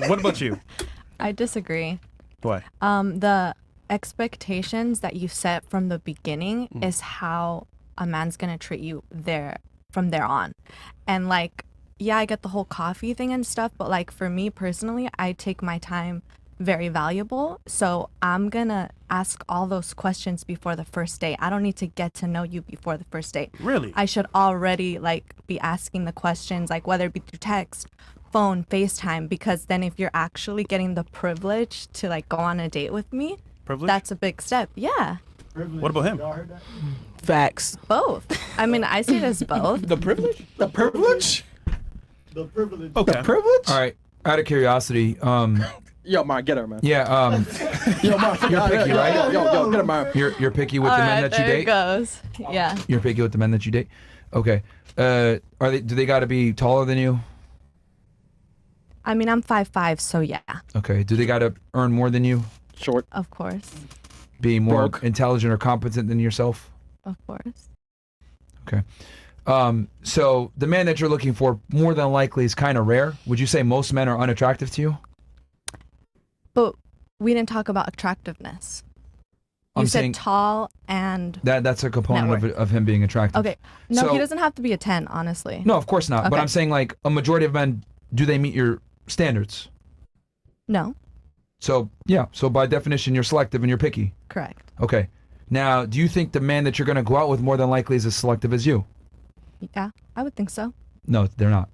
What about you? I disagree. Why? The expectations that you set from the beginning is how a man's gonna treat you from there on. And like, yeah, I get the whole coffee thing and stuff, but like for me personally, I take my time very valuable. So I'm gonna ask all those questions before the first date. I don't need to get to know you before the first date. Really? I should already like be asking the questions, like whether it be through text, phone, FaceTime, because then if you're actually getting the privilege to like go on a date with me, Privilege? that's a big step. Yeah. Privilege. What about him? Y'all heard that? Facts. Both. I mean, I see it as both. The privilege? The privilege. The privilege. Okay. The privilege? All right. Out of curiosity, Yo, man, get her, man. yeah, Yo, man, You're picky, right? Yo, get her, man. you're picky with All the men right, that you there it date. goes. Yeah. You're picky with the men that you date. Okay. Do they got to be taller than you? I mean, I'm 5'5", so yeah, Okay. Do they got to earn more than you? Short. of course. Be more Broke. intelligent or competent than yourself? Of course. Okay. So the man that you're looking for more than likely is kind of rare. Would you say most men are unattractive to you? But we didn't talk about attractiveness. You I'm said saying tall and... that's a component Net of him being attractive. Okay. No, So- he doesn't have to be a 10, honestly. No, of course not. But Okay. I'm saying like a majority of men, do they meet your standards? No, So yeah. So by definition, you're selective and you're picky. correct. Okay. Now, do you think the man that you're going to go out with more than likely is as selective as you? Yeah, I would think so. No, they're not.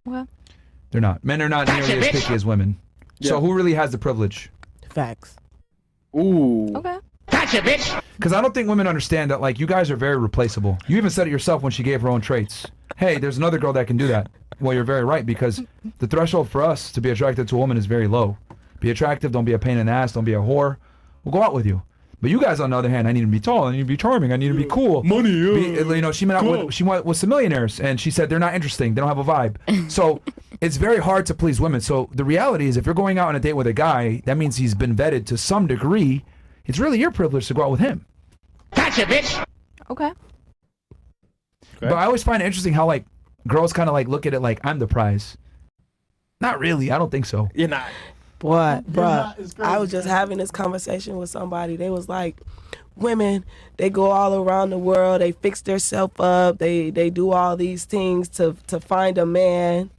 Well, They're not. Men are not nearly as picky as women. So Yeah. who really has the privilege? Facts. Ooh. okay. Because I don't think women understand that, like, you guys are very replaceable. You even said it yourself when she gave her own traits. Hey, there's another girl that can do that. Well, you're very right, because the threshold for us to be attracted to a woman is very low. Be attractive, don't be a pain in the ass, don't be a whore. We'll go out with you. But you guys, on the other hand, I need to be tall, I need to be charming, I need to be cool. Money, You know, she went out with some millionaires, and she said they're not interesting, they don't have a vibe. So it's very hard to please women. So the reality is, if you're going out on a date with a guy, that means he's been vetted to some degree. It's really your privilege to go out with him. Okay. But I always find it interesting how, like, girls kind of like look at it like I'm the prize. Not really. I don't think so. You're not. What, You're bruh? not as crazy I was just as- having this conversation with somebody. They was like, women, they go all around the world. They fix themselves up. They do all these things to find a man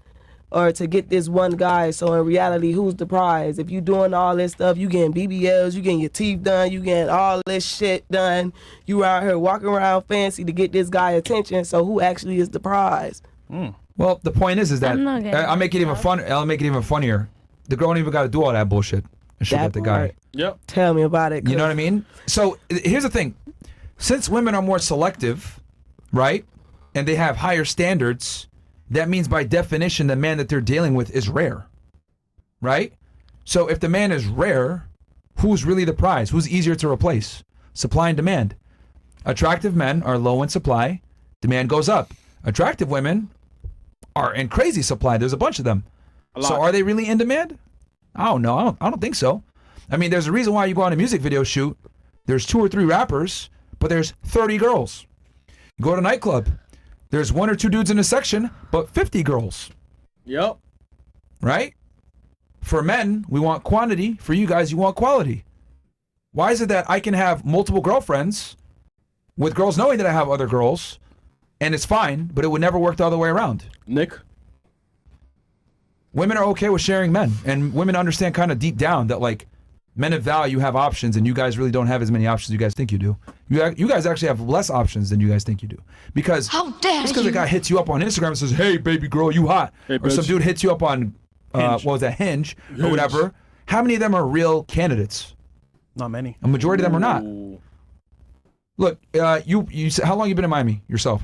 or to get this one guy. So in reality, who's the prize? If you doing all this stuff, you getting BBLs, you getting your teeth done, you getting all this shit done. You out here walking around fancy to get this guy attention. So who actually is the prize? Well, the point is that I'm not getting I'll make it even fun. I'll make it even funnier. The girl don't even got to do all that bullshit, and she'll That get the guy. part. Yep. Tell me about it. You know what I mean? So here's the thing: since women are more selective, right, and they have higher standards, that means by definition the man that they're dealing with is rare, right? So if the man is rare, who's really the prize? Who's easier to replace? Supply and demand. Attractive men are low in supply, demand goes up. Attractive women are in crazy supply. There's a bunch of them. So are they really in demand? I don't know. I don't think so. I mean, there's a reason why you go on a music video shoot. There's 2 or 3 rappers, but there's 30 girls. You go to a nightclub. There's 1 or 2 dudes in a section, but 50 girls. Yep. Right? For men, we want quantity. For you guys, you want quality. Why is it that I can have multiple girlfriends with girls knowing that I have other girls, and it's fine, but it would never work the other way around? Nick. Women are okay with sharing men, and women understand kind of deep down that, like, men of value have options, and you guys really don't have as many options as you guys think you do. You guys actually have less options than you guys think you do. Because just because a guy hits you up on Instagram and says, "Hey, baby girl, you hot," Hey, or some bitch. dude hits you up on what was that, Hinge or whatever, how many of them are real candidates? Not many. A majority of them are not. Ooh. Look, you said, how long you been in Miami yourself?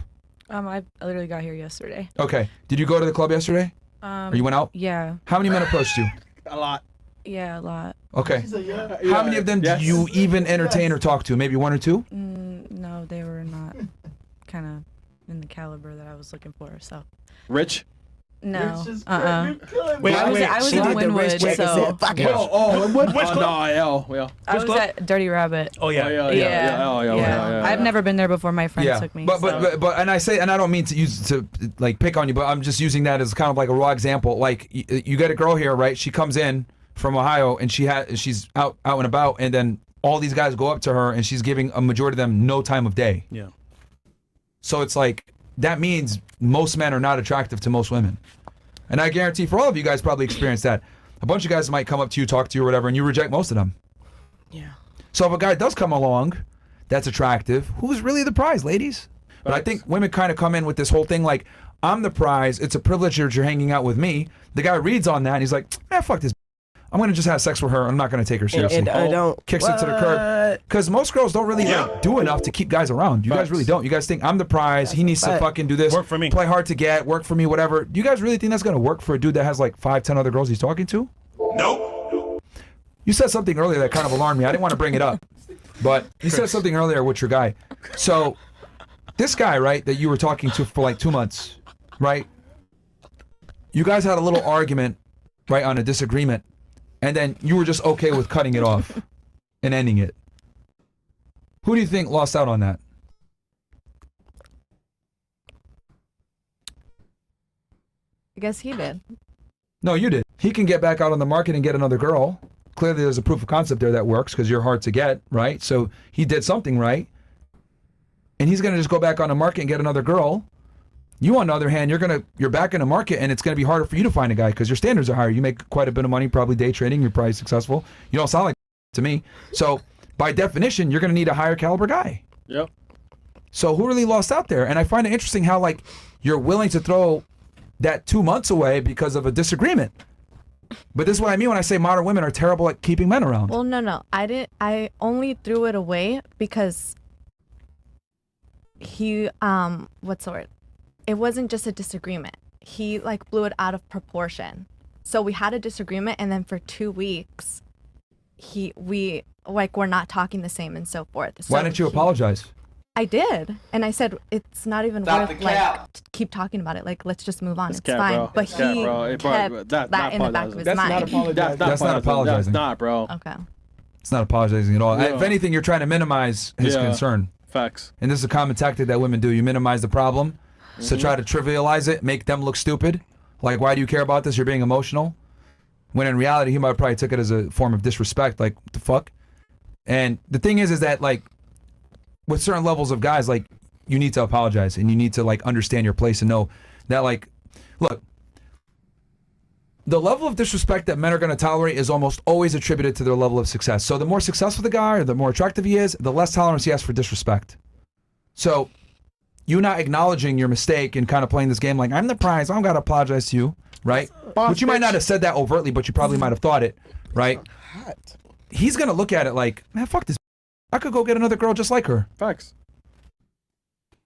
I literally got here yesterday. Okay. Did you go to the club yesterday? Or you went out? Yeah. How many men approached you? A lot. Yeah, a lot. Okay. She said, yeah. How many of them Yes. do you even entertain or talk to? Maybe 1 or 2? No, they were not kind of in the caliber that I was looking for, so. Rich. No. It's just Uh-uh. you're killing Wait, me. I was wait, in did the wrist Winwood, check and so said, "Fuck it." Which Oh, club? no, yeah. I was club? at Dirty Rabbit. Oh yeah. Yeah. I've never been there before. My friend took me. But, so. but and I say, and I don't mean to use to like pick on you, but I'm just using that as kind of like a raw example. Like you get a girl here, right? She comes in from Ohio and she's out and about, and then all these guys go up to her and she's giving a majority of them no time of day. Yeah. So it's like that means most men are not attractive to most women. And I guarantee for all of you guys probably experienced that. A bunch of guys might come up to you, talk to you or whatever, and you reject most of them. Yeah. So if a guy does come along that's attractive, who's really the prize, ladies? But I think women kind of come in with this whole thing like, I'm the prize, it's a privilege that you're hanging out with me. The guy reads on that and he's like, fuck this. I'm going to just have sex with her. I'm not going to take her seriously. And I don't. Kicks it to the curb. Because most girls don't really like, do enough to keep guys around. You guys really don't. You guys think, I'm the prize. He needs to fucking do this. Work for me. Play hard to get. Work for me, whatever. Do you guys really think that's going to work for a dude that has like 5, 10 other girls he's talking to? Nope. You said something earlier that kind of alarmed me. I didn't want to bring it up. But you said something earlier with your guy. So this guy, right, that you were talking to for like 2 months, right? You guys had a little argument, right, on a disagreement. And then you were just okay with cutting it off and ending it. Who do you think lost out on that? I guess he did. No, you did. He can get back out on the market and get another girl. Clearly there's a proof of concept there that works because you're hard to get, right? So he did something right. And he's going to just go back on the market and get another girl. You, on the other hand, you're back in the market and it's going to be harder for you to find a guy because your standards are higher. You make quite a bit of money, probably day trading. You're probably successful. You don't sound like to me. So by definition, you're going to need a higher caliber guy. Yep. So who really lost out there? And I find it interesting how like you're willing to throw that 2 months away because of a disagreement. But this is what I mean when I say modern women are terrible at keeping men around. Well, no. I only threw it away because he, what's the word? It wasn't just a disagreement. He like blew it out of proportion. So we had a disagreement and then for 2 weeks, we're not talking the same and so forth. So Why didn't you apologize? I did. And I said, it's not even Stop worth the like cap. keep talking about it. Like, let's just move on. It's It's cap, fine. bro. But It's cap, he bro. Hey, bro, kept that's that not in the back of his apologizing. mind. That's not apologizing. That's not, bro. Okay. It's not apologizing at all. Yeah. If anything, you're trying to minimize his Yeah. concern. Facts. And this is a common tactic that women do. You minimize the problem to try to trivialize it, make them look stupid. Like, why do you care about this? You're being emotional. When in reality, he might probably took it as a form of disrespect. Like, what the fuck? And the thing is that, like, with certain levels of guys, like, you need to apologize and you need to, like, understand your place and know that, like, look, the level of disrespect that men are going to tolerate is almost always attributed to their level of success. So the more successful the guy or the more attractive he is, the less tolerance he has for disrespect. So you not acknowledging your mistake and kind of playing this game like, I'm the prize, I don't got to apologize to you, right? Which you might not have said that overtly, but you probably might have thought it, right? He's going to look at it like, man, fuck this. I could go get another girl just like her. Facts.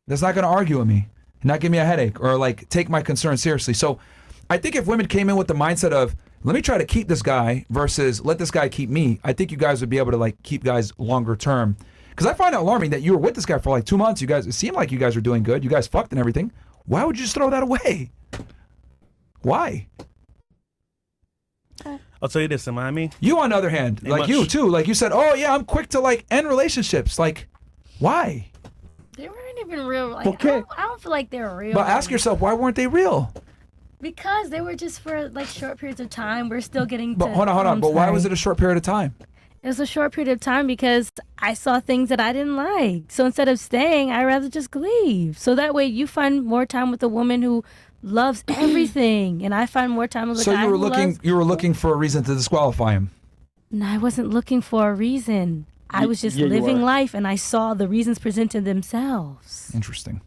That's not going to argue with me and not give me a headache or like take my concern seriously. So I think if women came in with the mindset of, let me try to keep this guy versus let this guy keep me, I think you guys would be able to like keep guys longer term. Because I find it alarming that you were with this guy for like 2 months. You guys, it seemed like you guys were doing good. You guys fucked and everything. Why would you just throw that away? Why? I'll tell you this, in Miami. You, on the other hand, Ain't like much. you too, like you said, oh yeah, I'm quick to like end relationships. Like, why? They weren't even real. Like, Okay. I don't feel like they were real. But ask yourself, why weren't they real? Because they were just for like short periods of time. We're still getting. But hold on. But why was it a short period of time? It was a short period of time because I saw things that I didn't like. So instead of staying, I'd rather just leave. So that way you find more time with a woman who loves everything, and I find more time with a So guy you were who looking, loves. you were looking for a reason to disqualify him. No, I wasn't looking for a reason. I was just yeah, you living were. life, and I saw the reasons presented themselves. Interesting.